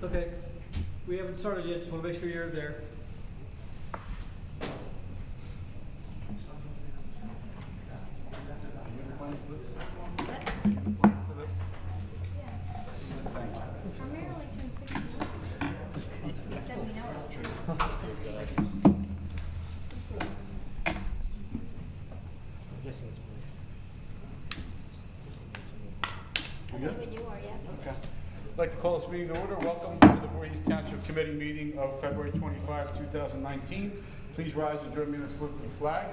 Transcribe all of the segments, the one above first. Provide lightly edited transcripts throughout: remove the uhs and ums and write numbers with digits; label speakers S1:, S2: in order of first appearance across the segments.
S1: Okay, we haven't started yet, just want to make sure you're there.
S2: Primarily turn 60. Then we know it's true. I think when you are, yeah.
S3: Okay. I'd like to call this meeting to order. Welcome to the Voorhees Township Committee meeting of February 25, 2019. Please rise and join me in a salute to the flag.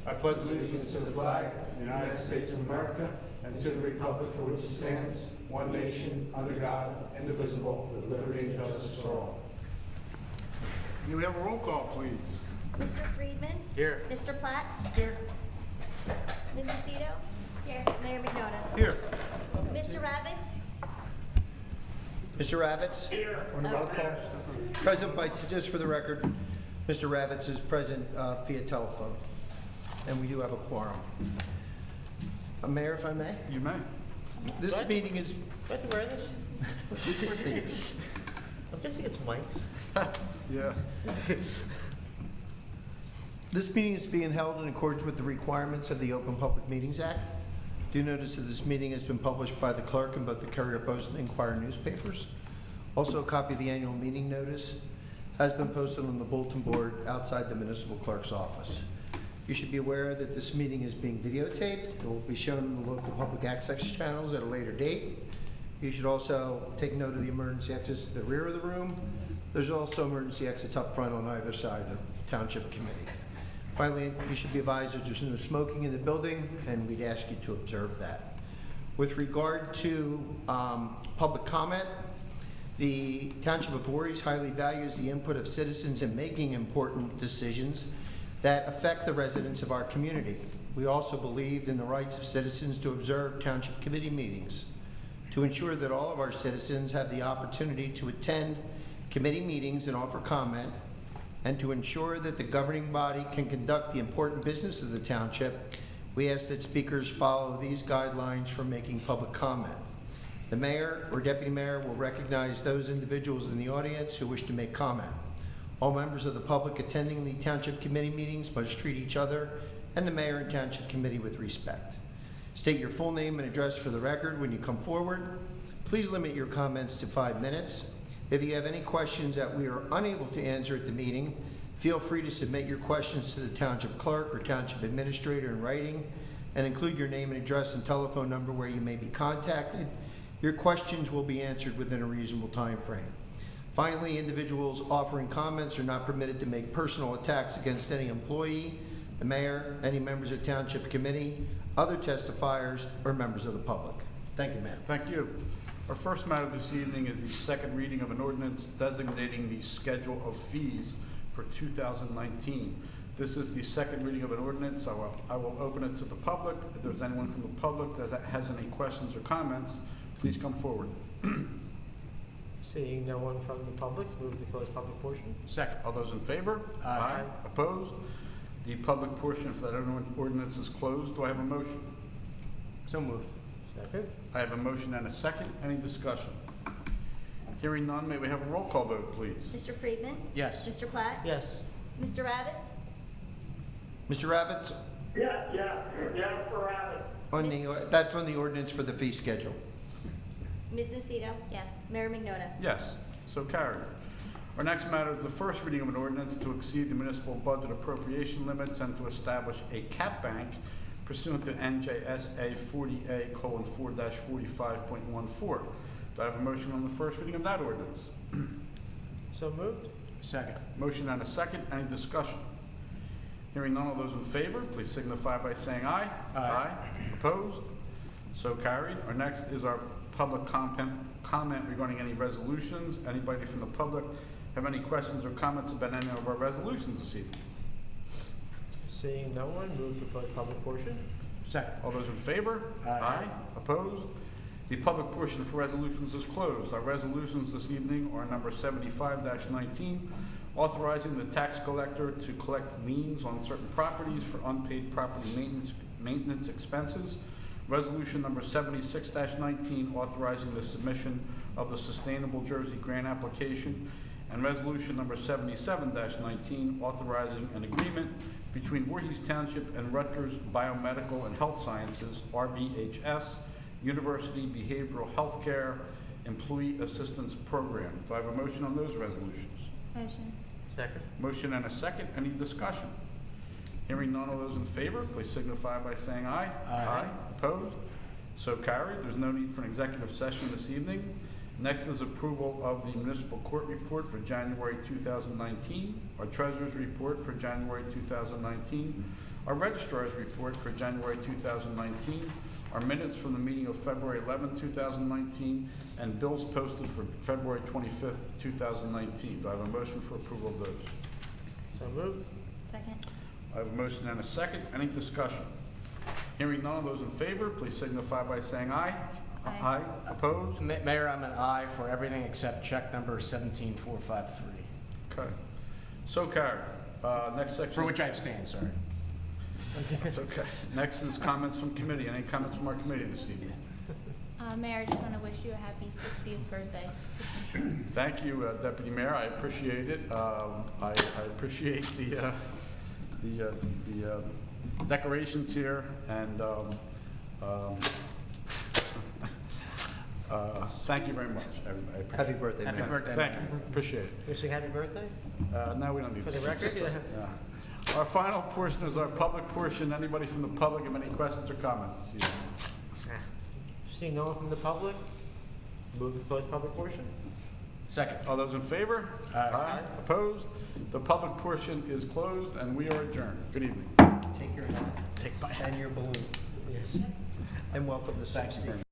S3: I pledge allegiance to the flag of the United States of America and to the republic for which it stands, one nation, under God, indivisible, with liberty and justice for all. May we have a roll call, please?
S2: Mr. Friedman?
S3: Here.
S2: Mr. Platt?
S3: Here.
S2: Mrs. Cito? Here. Mayor McNoda?
S3: Here.
S2: Mr. Ravitz?
S1: Mr. Ravitz?
S3: Here.
S1: On the roll call. Present by, just for the record, Mr. Ravitz is present via telephone, and we do have a quorum. Mayor, if I may?
S3: You may.
S1: This meeting is,
S4: Do I have to wear this? I'm guessing it's Mike's.
S3: Yeah.
S1: this meeting is being held in accordance with the requirements of the Open Public Meetings Act. Do notice that this meeting has been published by the clerk in both the Courier Post and Inquirer newspapers. Also, a copy of the annual meeting notice has been posted on the bulletin board outside the municipal clerk's office. You should be aware that this meeting is being videotaped. It will be shown in the local public access channels at a later date. You should also take note of the emergency exits to the rear of the room. There's also emergency exits up front on either side of Township Committee. Finally, you should be advised that there's no smoking in the building, and we'd ask you to observe that. With regard to public comment, the Township of Voorhees highly values the input of citizens in making important decisions that affect the residents of our community. We also believe in the rights of citizens to observe Township Committee meetings, to ensure that all of our citizens have the opportunity to attend committee meetings and offer comment, and to ensure that the governing body can conduct the important business of the township. We ask that speakers follow these guidelines for making public comment. The mayor or deputy mayor will recognize those individuals in the audience who wish to make comment. All members of the public attending the township committee meetings must treat each other and the mayor and township committee with respect. State your full name and address for the record when you come forward. Please limit your comments to 5 minutes. If you have any questions that we are unable to answer at the meeting, feel free to submit your questions to the township clerk or township administrator in writing, and include your name and address and telephone number where you may be contacted. Your questions will be answered within a reasonable time frame. Finally, individuals offering comments are not permitted to make personal attacks against any employee, the mayor, any members of township committee, other testifiers, or members of the public. Thank you, ma'am.
S3: Thank you. Our first matter this evening is the second reading of an ordinance designating the schedule of fees for 2019. This is the second reading of an ordinance. I will open it to the public. If there's anyone from the public that has any questions or comments, please come forward.
S4: Seeing no one from the public, move the closed public portion.
S3: Second. All those in favor?
S4: Aye.
S3: Opposed? The public portion for that ordinance is closed. Do I have a motion?
S4: So moved. Second.
S3: I have a motion and a second. Any discussion? Hearing none, may we have a roll call vote, please?
S2: Mr. Friedman?
S4: Yes.
S2: Mr. Platt?
S4: Yes.
S2: Mr. Ravitz?
S1: Mr. Ravitz,
S5: Yeah, for Rabbit.
S1: that's on the ordinance for the fee schedule.
S2: Mrs. Cito? Yes. Mayor McNoda?
S3: Yes, so carried. Our next matter is the first reading of an ordinance to exceed the municipal budget appropriation limits and to establish a cap bank pursuant to NJSA 40A:4-45.14. Do I have a motion on the first reading of that ordinance?
S4: So moved. Second.
S3: Motion and a second. Any discussion? Hearing none, all those in favor, please signify by saying aye.
S4: Aye.
S3: Opposed? So carried. Our next is our public comment regarding any resolutions. Anybody from the public have any questions or comments about any of our resolutions this evening?
S4: Seeing no one, move the closed public portion.
S3: Second. All those in favor?
S4: Aye.
S3: Opposed? The public portion for resolutions is closed. Our resolutions this evening are number 75-19, authorizing the tax collector to collect liens on certain properties for unpaid property maintenance expenses Resolution number 76-19, authorizing the submission of the Sustainable Jersey Grant application, and Resolution number 77-19, authorizing an agreement between Voorhees Township and Rutgers Biomedical and Health Sciences, RBHS, University Behavioral Healthcare Employee Assistance Program. Do I have a motion on those resolutions?
S2: Motion.
S4: Second.
S3: Motion and a second. Any discussion? Hearing none, all those in favor, please signify by saying aye.
S4: Aye.
S3: Opposed? So carried. There's no need for an executive session this evening. Next is approval of the municipal court report for January 2019, our treasurer's report for January 2019, our registrar's report for January 2019, our minutes from the meeting of February 11, 2019, and bills posted for February 25th, 2019. Do I have a motion for approval of those?
S4: So moved.
S2: Second.
S3: I have a motion and a second. Any discussion? Hearing none, those in favor, please signify by saying aye.
S2: Aye.
S3: Opposed?
S6: Mayor, I'm an aye for everything except check number 17453,
S3: Okay. So carried. Next section.
S6: for which I abstain, sorry.
S3: That's okay. Next is comments from committee. Any comments from our committee this evening?
S2: Mayor, I just want to wish you a happy 60th birthday.
S3: Thank you, Deputy Mayor. I appreciate it. I appreciate the decorations here, and thank you very much. I appreciate
S1: Happy birthday,
S6: Happy
S1: Mayor.
S6: birthday.
S3: Thank you. Appreciate it.
S4: You sing happy birthday?
S3: No, we don't need
S4: For
S3: to.
S4: the record? Yeah.
S3: Our final portion is our public portion. Anybody from the public have any questions or comments this evening?
S4: Seeing no one from the public, move to close public portion.
S6: Second.
S3: All those in favor?
S6: Aye.
S3: Opposed? The public portion is closed, and we are adjourned. Good evening.
S1: Take your hat
S6: Take my
S1: and your balloon,
S4: Yes.
S1: and welcome to 60.